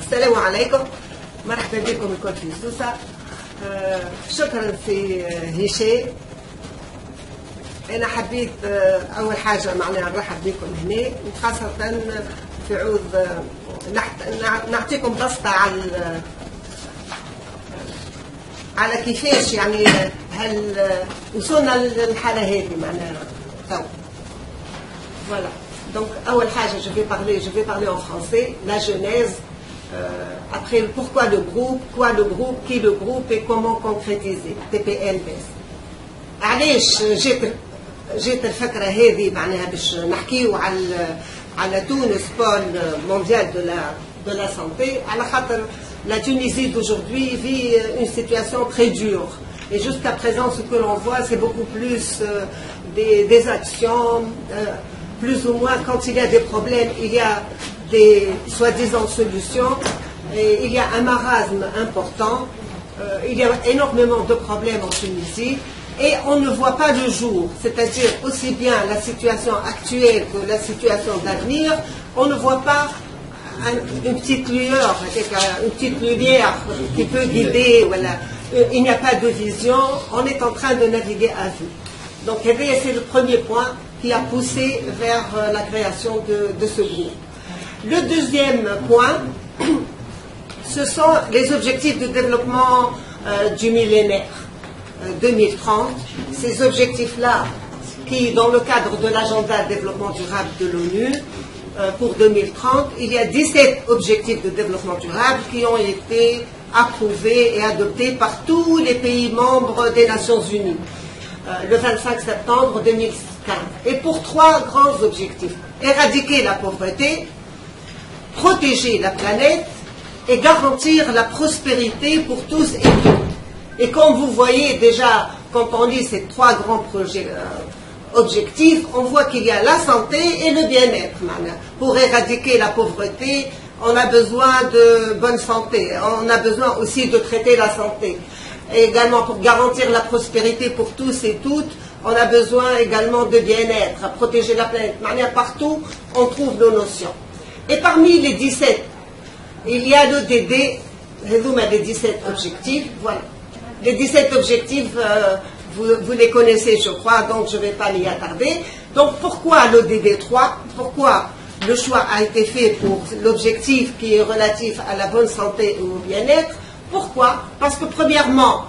السلام عليكم، مرحبا بكم الكل في سوسة. شكرا سي هشام. أنا حبيت أول حاجة معناها نرحب بكم هنا، وخاصة في عوض نعطيكم بسطة على كيفاش يعني هل وصلنا للحالة هذه معناها تو. Voilà. Donc, je vais parler en français, la genèse, après pourquoi le groupe, quoi le groupe, qui le groupe et comment concrétiser, TPLBS. علاش جيت الفكرة هذه معناها باش نحكيو على تونس بول مونديال de la santé, على خاطر la Tunisie d'aujourd'hui vit une situation très dure. Et jusqu'à présent, ce que l'on voit, c'est beaucoup plus des actions, plus ou moins, quand il y a des problèmes, il y a des soi-disant solutions, et il y a un marasme important, il y a énormément de problèmes en Tunisie, et on ne voit pas le jour, c'est-à-dire aussi bien la situation actuelle que la situation d'avenir, on ne voit pas une petite lueur, une petite lumière qui peut guider, voilà. Il n'y a pas de vision, on est en train de naviguer à vue. Donc c'est le premier point qui a poussé vers la création de ce groupe. Le deuxième point, ce sont les objectifs de développement du millénaire 2030. Ces objectifs-là, qui dans le cadre de l'agenda de développement durable de l'ONU, pour 2030, il y a 17 objectifs de développement durable qui ont été approuvés et adoptés par tous les pays membres des Nations Unies le 25 septembre 2015. Et pour 3 grands objectifs: éradiquer la pauvreté, protéger la planète et garantir la prospérité pour tous et toutes. Et comme vous voyez déjà, quand on lit ces 3 grands objectifs, on voit qu'il y a la santé et le bien-être. Pour éradiquer la pauvreté, on a besoin de bonne santé, on a besoin aussi de traiter la santé. Et également pour garantir la prospérité pour tous et toutes, on a besoin également de bien-être, à protéger la planète. Partout, on trouve nos notions. Et parmi les 17, il y a l'ODD, les 17 objectifs, voilà. Les 17 objectifs, vous les connaissez, je crois, donc je ne vais pas m'y attarder. Donc pourquoi l'ODD 3 ? Pourquoi le choix a été fait pour l'objectif qui est relatif à la bonne santé et au bien-être? Pourquoi? Parce que premièrement,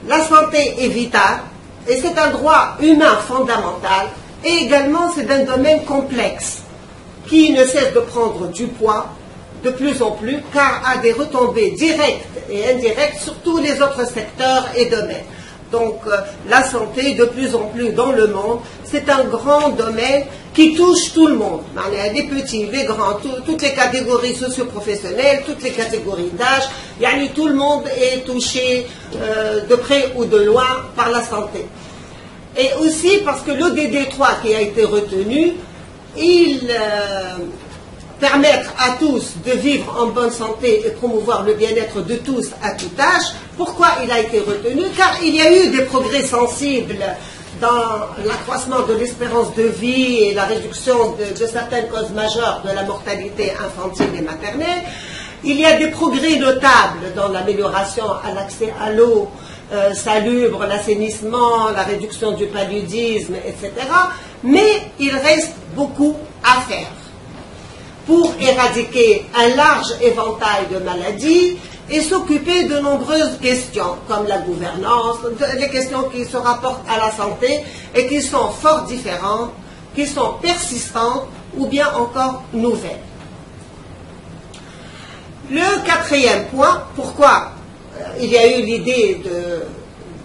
la santé est vitale et c'est un droit humain fondamental, et également c'est un domaine complexe qui ne cesse de prendre du poids de plus en plus, car a des retombées directes et indirectes sur tous les autres secteurs et domaines. Donc la santé, de plus en plus dans le monde, c'est un grand domaine qui touche tout le monde. Les petits, les grands, toutes les catégories socio-professionnelles, toutes les catégories d'âge, tout le monde est touché de près ou de loin par la santé. Et aussi parce que l'ODD 3 qui a été retenu, il permettre à tous de vivre en bonne santé et promouvoir le bien-être de tous à tout âge. Pourquoi il a été retenu? Car il y a eu des progrès sensibles dans l'accroissement de l'espérance de vie et la réduction de certaines causes majeures de la mortalité infantile et maternelle. Il y a des progrès notables dans l'amélioration à l'accès à l'eau salubre, l'assainissement, la réduction du paludisme, etc. Mais il reste beaucoup à faire pour éradiquer un large éventail de maladies et s'occuper de nombreuses questions, comme la gouvernance, les questions qui se rapportent à la santé et qui sont fort différentes, qui sont persistantes ou bien encore nouvelles. Le 4e point, pourquoi il y a eu l'idée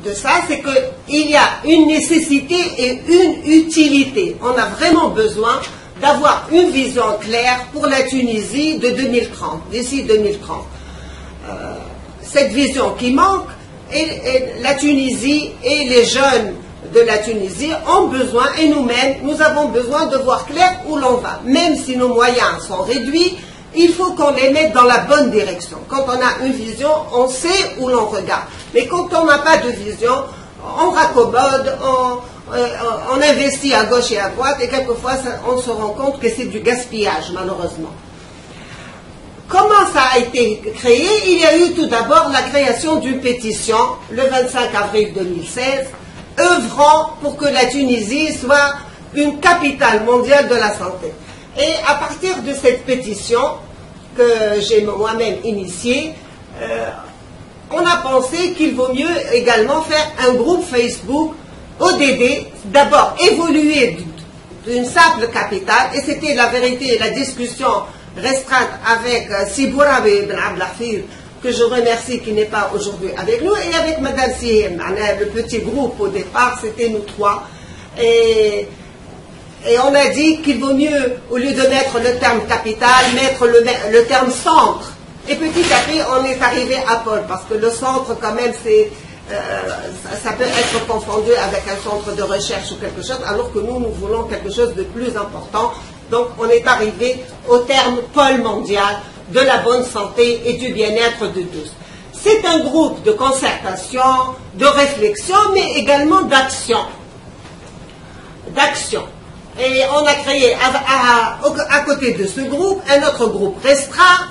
de ça, c'est qu'il y a une nécessité et une utilité. On a vraiment besoin d'avoir une vision claire pour la Tunisie de 2030, d'ici 2030. Cette vision qui manque, et la Tunisie et les jeunes de la Tunisie ont besoin, et nous-mêmes, nous avons besoin de voir clair où l'on va. Même si nos moyens sont réduits, il faut qu'on les mette dans la bonne direction. Quand on a une vision, on sait où l'on regarde. Mais quand on n'a pas de vision, on raccommode, on investit à gauche et à droite, et quelquefois on se rend compte que c'est du gaspillage, malheureusement. Comment ça a a été créé, il y a eu tout d'abord la création d'une pétition le 25 avril 2016, œuvrant pour que la Tunisie soit une capitale mondiale de la santé. Et à partir de cette pétition que j'ai moi-même initiée, on a pensé qu'il vaut mieux également faire un groupe Facebook ODD, d'abord évoluer d'une simple capitale, et c'était la vérité, la discussion restreinte avec Sibourawi Ben Abdelhafir, que je remercie qui n'est pas aujourd'hui avec nous, et avec Madame Sihem. Le petit groupe au départ, c'était nous trois. Et on a dit qu'il vaut mieux, au lieu de mettre le terme capitale, mettre le terme centre. Et petit à petit, on est arrivé à Paul, parce que le centre, quand même, c'est, ça peut être confondu avec un centre de recherche ou quelque chose, alors que nous voulons quelque chose de plus important. Donc, on est arrivé au terme pôle mondial de la bonne santé et du bien-être de tous. C'est un groupe de concertation, de réflexion, mais également d'action. Et on a créé, à côté de ce groupe, un autre groupe restreint,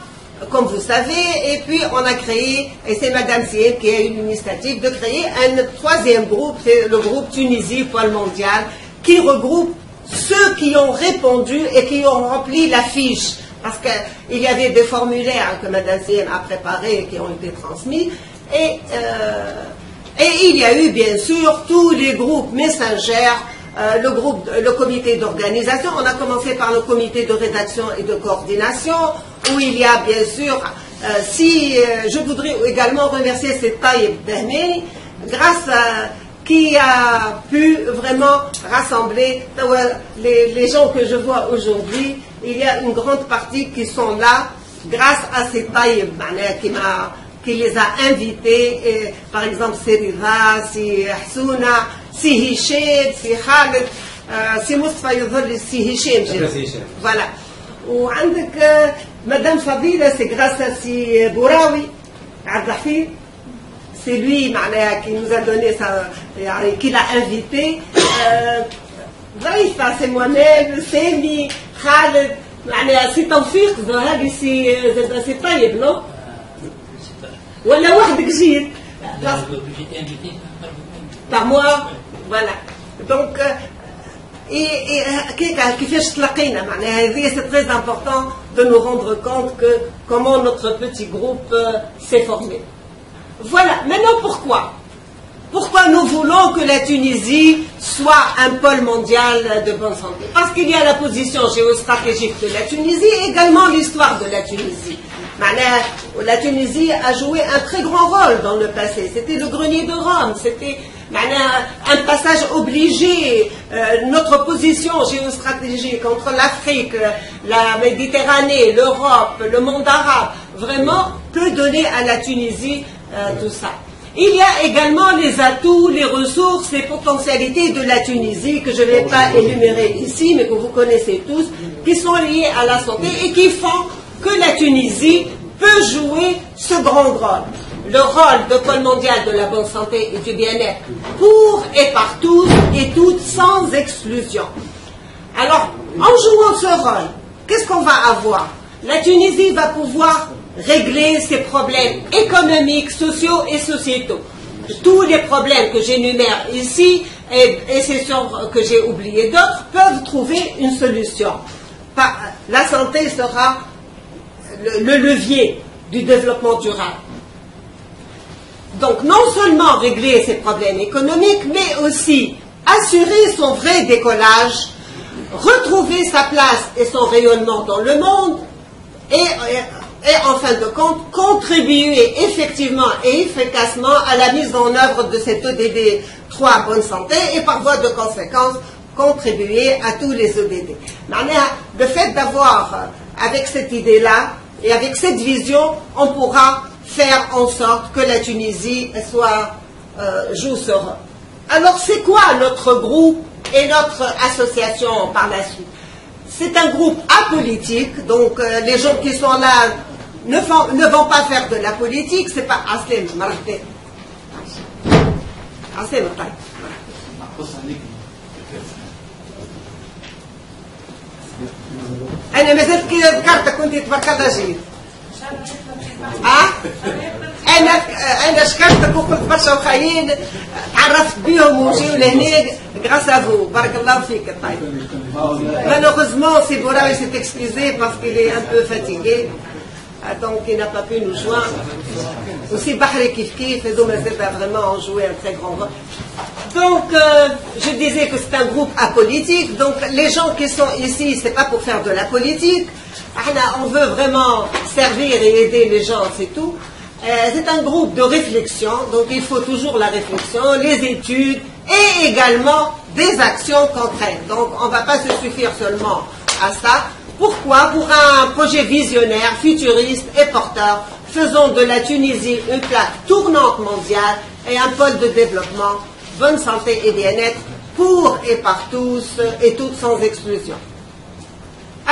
comme vous savez, et puis on a créé, et c'est Madame Sieb qui a eu l'initiative de créer un troisième groupe, c'est le groupe Tunisie Pôle Mondial, qui regroupe ceux qui ont répondu et qui ont rempli la fiche. Parce qu'il y avait des formulaires que Madame Sieb a préparés et qui ont été transmis, et il y a eu bien sûr tous les groupes messengers, le comité d'organisation. On a commencé par le comité de rédaction et de coordination, où il y a bien sûr, je voudrais également remercier cette Taïeb Behmeni, qui a pu vraiment rassembler les gens que je vois aujourd'hui. Il y a une grande partie qui sont là grâce à cette Taïeb qui les a invités, et, par exemple c'est Rida, c'est Hassouna, c'est Hichem, c'est Khaled, c'est Mustafa Yudhul, c'est Hichem. Voilà. Ou Madame Fadila, c'est grâce à Sibourawi Abdelhafir. C'est lui qui nous a donné ça, qui l'a invité. C'est moi-même, Semi, Khaled, c'est Tawfiq, c'est Taïeb, non? Voilà, j'étais invité par moi, voilà. Donc, c'est très important de nous rendre compte que comment notre petit groupe s'est formé. Voilà, maintenant pourquoi? Pourquoi nous voulons que la Tunisie soit un pôle mondial de bonne santé? Parce qu'il y a la position géostratégique de la Tunisie et également l'histoire de la Tunisie. La Tunisie a joué un très grand rôle dans le passé. C'était le grenier de Rome, c'était un passage obligé. Notre position géostratégique entre l'Afrique, la Méditerranée, l'Europe, le monde arabe, vraiment peut donner à la Tunisie tout ça. Il y a également les atouts, les ressources, les potentialités de la Tunisie que je ne vais pas énumérer ici, mais que vous connaissez tous, qui sont liées à la santé et qui font que la Tunisie peut jouer ce grand rôle. Le rôle de pôle mondial de la bonne santé et du bien-être pour et par tous et toutes sans exclusion. Alors, en jouant ce rôle, qu'est-ce qu'on va avoir? La Tunisie va pouvoir régler ses problèmes économiques, sociaux et sociétaux. Tous les problèmes que j'énumère ici, et c'est sûr que j'ai oublié d'autres, peuvent trouver une solution. La santé sera le levier du développement durable. Donc, non seulement régler ses problèmes économiques, mais aussi assurer son vrai décollage, retrouver sa place et son rayonnement dans le monde, et en fin de compte, contribuer effectivement et efficacement à la mise en œuvre de cette ODD 3 bonne santé et par voie de conséquence, contribuer à tous les ODD. Le fait d'avoir, avec cette idée-là et avec cette vision, on pourra faire en sorte que la Tunisie joue ce rôle. Alors, c'est quoi notre groupe et notre association par la suite? C'est un groupe apolitique, donc les gens qui sont là ne vont pas faire de la politique, c'est pas Aslem Marté. Aslem Marté. أنا ما زلت كي ذكرتك كنت تفكر جيد. انا شكرتك وقلت برشا وخايين تعرفت بيهم وجيو لهنا grâce à vous. بارك الله فيك. طيب malheureusement c'est Bouraoui s'est excusé parce qu'il est un peu fatigué, donc il n'a pas pu nous joindre. Aussi Bahri Kif Kif et Doumazet a vraiment joué un très grand rôle. Donc je disais que c'est un groupe apolitique, donc les gens qui sont ici c'est pas pour faire de la politique. On veut vraiment servir et aider les gens, c'est tout. C'est un groupe de réflexion, donc il faut toujours la réflexion, les études et également des actions concrètes. Donc on ne va pas se suffire seulement à ça. Pourquoi? Pour un projet visionnaire, futuriste et porteur, faisons de la Tunisie une plaque tournante mondiale et un pôle de développement, bonne santé et bien-être pour et par tous et toutes sans exclusion.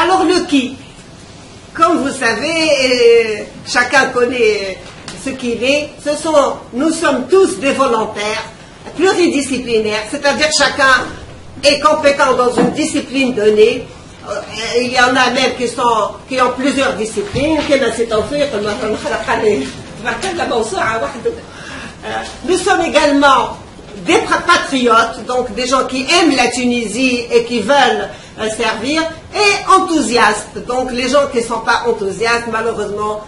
Alors le qui? Comme vous savez, chacun connaît ce qu'il est, nous sommes tous des volontaires pluridisciplinaires, c'est-à-dire chacun est compétent dans une discipline donnée. Il y en a même qui ont plusieurs disciplines. Nous sommes également des patriotes, donc des gens qui aiment la Tunisie et qui veulent servir, et enthousiastes, donc les gens qui ne sont pas enthousiastes, malheureusement,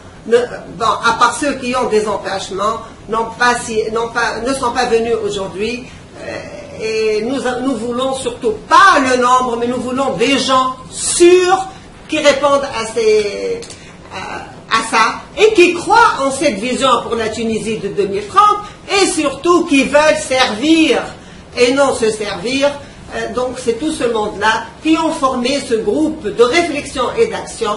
à part ceux qui ont des empêchements, ne sont pas venus aujourd'hui. Et nous voulons surtout pas le nombre, mais nous voulons des gens sûrs qui répondent à ça et qui croient en cette vision pour la Tunisie de 2030 et surtout qui veulent servir et non se servir. Donc c'est tout ce monde-là qui ont formé ce groupe de réflexion et d'action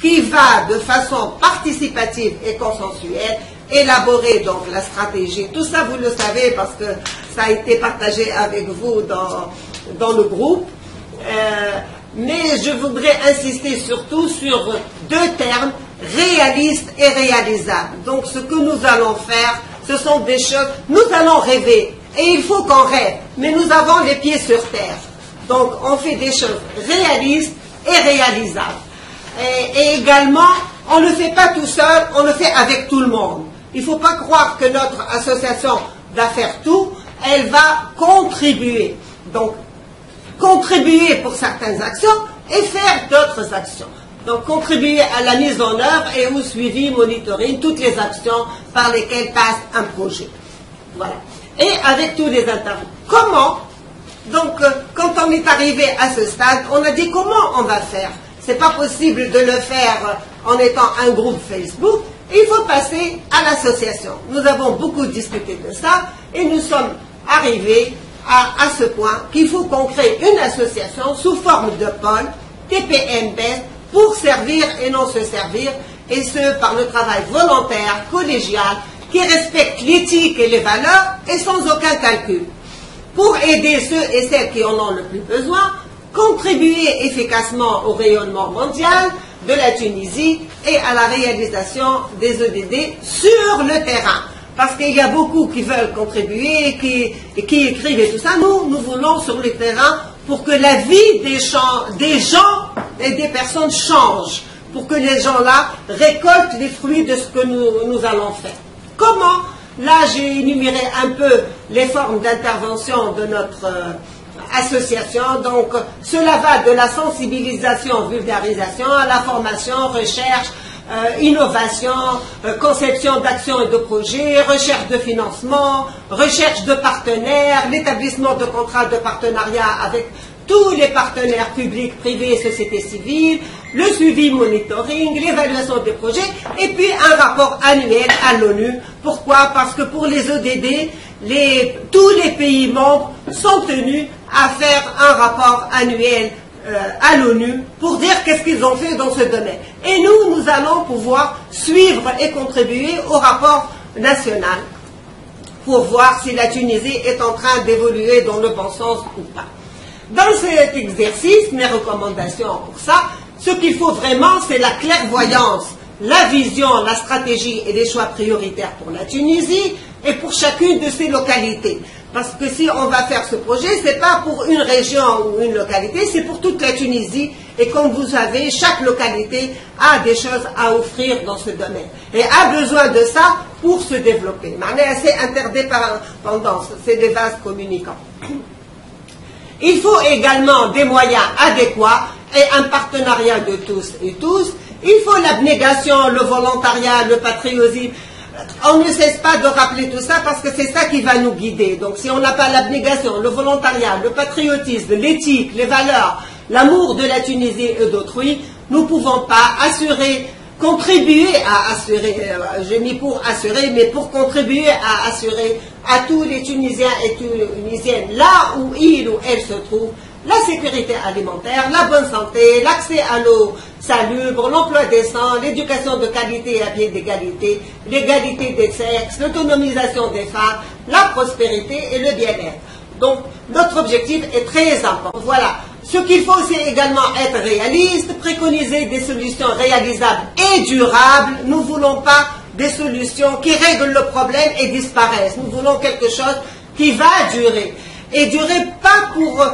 qui va de façon participative et consensuelle élaborer donc la stratégie. Tout ça vous le savez parce que ça a été partagé avec vous dans le groupe. Mais je voudrais insister surtout sur deux termes, réalistes et réalisables. Donc ce que nous allons faire, ce sont des choses, nous allons rêver. Et il faut qu'on rêve, mais nous avons les pieds sur terre. Donc on fait des choses réalistes et réalisables. Et également, on ne le fait pas tout seul, on le fait avec tout le monde. Il ne faut pas croire que notre association va faire tout, elle va contribuer. Donc, contribuer pour certaines actions et faire d'autres actions. Donc, contribuer à la mise en œuvre et au suivi, monitoring, toutes les actions par lesquelles passe un projet. Voilà. Et avec tous les intervenants. Comment? Donc, quand on est arrivé à ce stade, on a dit comment on va faire. C'est pas possible de le faire en étant un groupe Facebook. Il faut passer à l'association. Nous avons beaucoup discuté de ça et nous sommes arrivés à ce point qu'il faut qu'on crée une association sous forme de pôle, TPM-BES, pour servir et non se servir, et ce par le travail volontaire, collégial, qui respecte l'éthique et les valeurs et sans aucun calcul. Pour aider ceux et celles qui en ont le plus besoin, contribuer efficacement au rayonnement mondial de la Tunisie et à la réalisation des EDD sur le terrain. Parce qu'il y a beaucoup qui veulent contribuer, qui écrivent et tout ça. Nous voulons sur le terrain pour que la vie des gens et des personnes change, pour que les gens-là récoltent les fruits de ce que nous allons faire. Comment? Là, j'ai énuméré un peu les formes d'intervention de notre association. Donc, cela va de la sensibilisation, vulgarisation, à la formation, recherche, innovation, conception d'actions et de projets, recherche de financement, recherche de partenaires, l'établissement de contrats de partenariat avec tous les partenaires publics, privés et société civile, le suivi monitoring, l'évaluation des projets, et puis un rapport annuel à l'ONU. Pourquoi? Parce que pour les EDD, tous les pays membres sont tenus à faire un rapport annuel à l'ONU pour dire qu'est-ce qu'ils ont fait dans ce domaine. Et nous allons pouvoir suivre et contribuer au rapport national pour voir si la Tunisie est en train d'évoluer dans le bon sens ou pas. Dans cet exercice, mes recommandations pour ça, ce qu'il faut vraiment, c'est la clairvoyance, la vision, la stratégie et les choix prioritaires pour la Tunisie et pour chacune de ces localités. Parce que si on va faire ce projet, c'est pas pour une région ou une localité, c'est pour toute la Tunisie. Et comme vous savez, chaque localité a des choses à offrir dans ce domaine. Et a besoin de ça pour se développer. C'est interdépendance, c'est des vases communicants. Il faut également des moyens adéquats et un partenariat de tous et tous. Il faut l'abnégation, le volontariat, le patriotisme. On ne cesse pas de rappeler tout ça parce que c'est ça qui va nous guider. Donc si on n'a pas l'abnégation, le volontariat, le patriotisme, l'éthique, les valeurs, l'amour de la Tunisie et d'autrui, nous ne pouvons pas contribuer à assurer, j'ai mis pour assurer, mais pour contribuer à assurer à tous les Tunisiens et Tunisiennes, là où ils ou elles se trouvent, la sécurité alimentaire, la bonne santé, l'accès à l'eau salubre, l'emploi décent, l'éducation de qualité et à pied d'égalité, l'égalité des sexes, l'autonomisation des femmes, la prospérité et le bien-être. Donc, notre objectif est très important. Voilà. Ce qu'il faut, c'est également être réaliste, préconiser des solutions réalisables et durables. Nous ne voulons pas des solutions qui règlent le problème et disparaissent. Nous voulons quelque chose qui va durer. Et durer pas pour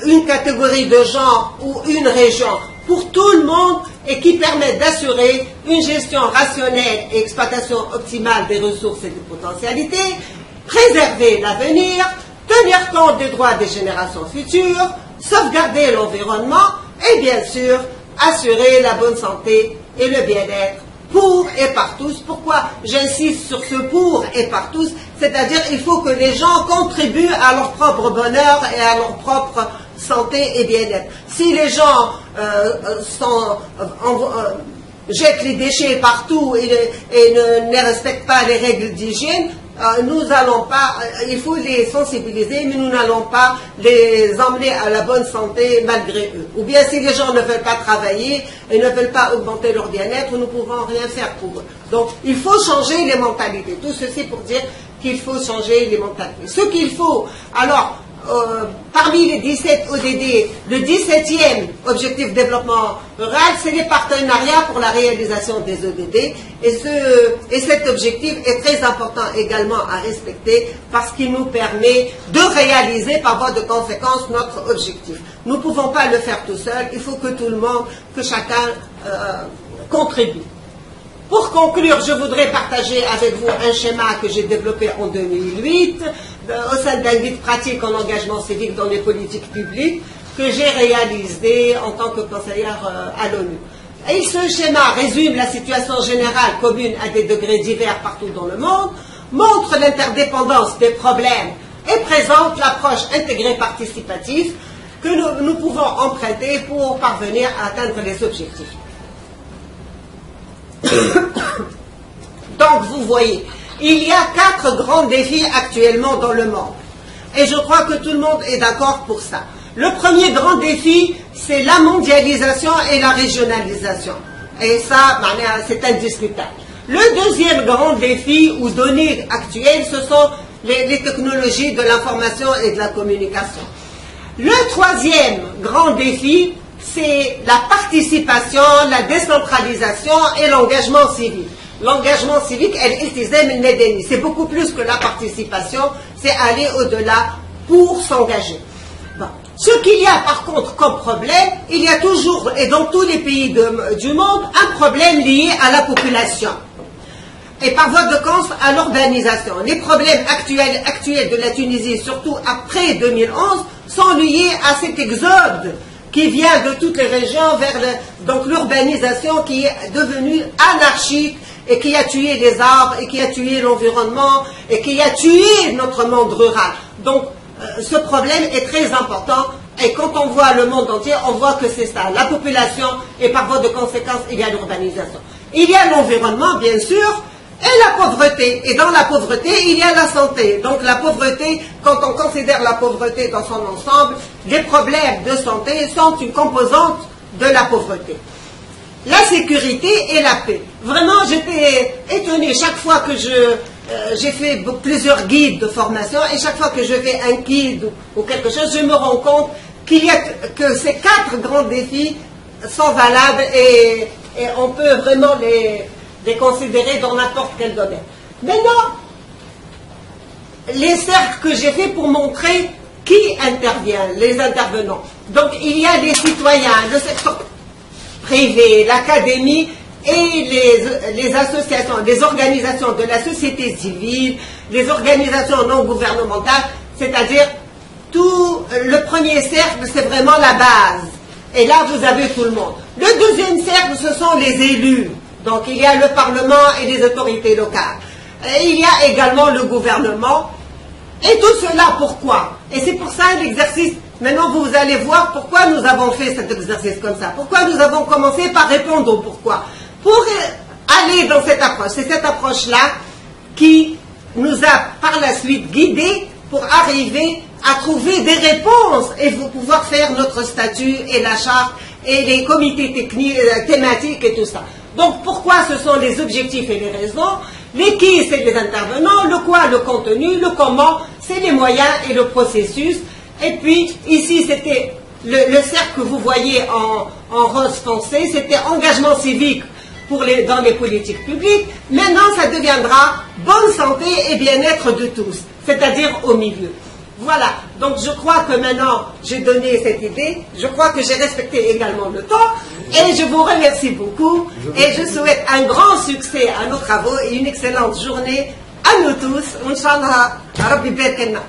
une catégorie de gens ou une région, pour tout le monde et qui permet d'assurer une gestion rationnelle et exploitation optimale des ressources et des potentialités, préserver l'avenir, tenir compte des droits des générations futures, sauvegarder l'environnement et bien sûr assurer la bonne santé et le bien-être pour et par tous. Pourquoi j'insiste sur ce pour et par tous? C'est-à-dire il faut que les gens contribuent à leur propre bonheur et à leur propre santé et bien-être. Si les gens jettent les déchets partout et ne respectent pas les règles d'hygiène, nous n'allons pas, il faut les sensibiliser, mais nous n'allons pas les emmener à la bonne santé malgré eux. Ou bien si les gens ne veulent pas travailler et ne veulent pas augmenter leur bien-être, nous ne pouvons rien faire pour eux. Donc il faut changer les mentalités. Tout ceci pour dire qu'il faut changer les mentalités. Ce qu'il faut, alors, parmi les 17 ODD, le 17e objectif de développement rural, c'est les partenariats pour la réalisation des ODD. Et cet objectif est très important également à respecter parce qu'il nous permet de réaliser par voie de conséquence notre objectif. Nous ne pouvons pas le faire tout seul, il faut que tout le monde, que chacun contribue. Pour conclure, je voudrais partager avec vous un schéma que j'ai développé en 2008 au sein d'un guide pratique en engagement civique dans les politiques publiques que j'ai réalisé en tant que conseillère à l'ONU. Et ce schéma résume la situation générale commune à des degrés divers partout dans le monde, montre l'interdépendance des problèmes et présente l'approche intégrée participative que nous pouvons emprunter pour parvenir à atteindre les objectifs. Donc vous voyez, il y a 4 grands défis actuellement dans le monde. Et je crois que tout le monde est d'accord pour ça. Le premier grand défi, c'est la mondialisation et la régionalisation. Et ça, c'est indiscutable. Le deuxième grand défi ou donnée actuelle, ce sont les technologies de l'information et de la communication. Le troisième grand défi, c'est la participation, la décentralisation et l'engagement civique. L'engagement civique, c'est beaucoup plus que la participation, c'est aller au-delà pour s'engager. Bon. Ce qu'il y a par contre comme problème, il y a toujours, et dans tous les pays du monde, un problème lié à la population. Et par voie de conséquence à l'urbanisation. Les problèmes actuels de la Tunisie, surtout après 2011, sont liés à cet exode qui vient de toutes les régions vers donc l'urbanisation qui est devenue anarchique et qui a tué les arbres et qui a tué l'environnement et qui a tué notre monde rural. Donc ce problème est très important et quand on voit le monde entier, on voit que c'est ça, la population et par voie de conséquence il y a l'urbanisation. Il y a l'environnement bien sûr et la pauvreté. Et dans la pauvreté, il y a la santé. Donc la pauvreté, quand on considère la pauvreté dans son ensemble, les problèmes de santé sont une composante de la pauvreté. La sécurité et la paix. Vraiment, j'étais étonnée chaque fois que j'ai fait plusieurs guides de formation et chaque fois que je fais un guide ou quelque chose, je me rends compte que ces 4 grands défis sont valables et on peut vraiment les considérer dans n'importe quel domaine. Maintenant, les cercles que j'ai fait pour montrer qui intervient, les intervenants. Donc il y a les citoyens, le secteur privé, l'académie et les associations, les organisations de la société civile, les organisations non gouvernementales, c'est-à-dire tout le premier cercle, c'est vraiment la base. Et là, vous avez tout le monde. Le deuxième cercle, ce sont les élus. Donc, il y a le Parlement et les autorités locales. Et il y a également le gouvernement. Et tout cela, pourquoi? Et c'est pour ça l'exercice. Maintenant, vous allez voir pourquoi nous avons fait cet exercice comme ça. Pourquoi nous avons commencé par répondre au pourquoi. Pour aller dans cette approche. C'est cette approche-là qui nous a par la suite guidés pour arriver à trouver des réponses et pouvoir faire notre statut et la charte et les comités techniques, thématiques et tout ça. Donc pourquoi ce sont les objectifs et les raisons, les qui c'est les intervenants, le quoi le contenu, le comment c'est les moyens et le processus. Et puis ici c'était le cercle que vous voyez en rose foncé, c'était engagement civique dans les politiques publiques. Maintenant ça deviendra bonne santé et bien-être de tous, c'est-à-dire au milieu. Voilà, donc je crois que maintenant j'ai donné cette idée, je crois que j'ai respecté également le temps et je vous remercie beaucoup et je souhaite un grand succès à nos travaux et une excellente journée à nous tous. Inch'Allah, Rabbi Berkenna.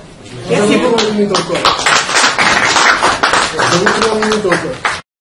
Merci beaucoup.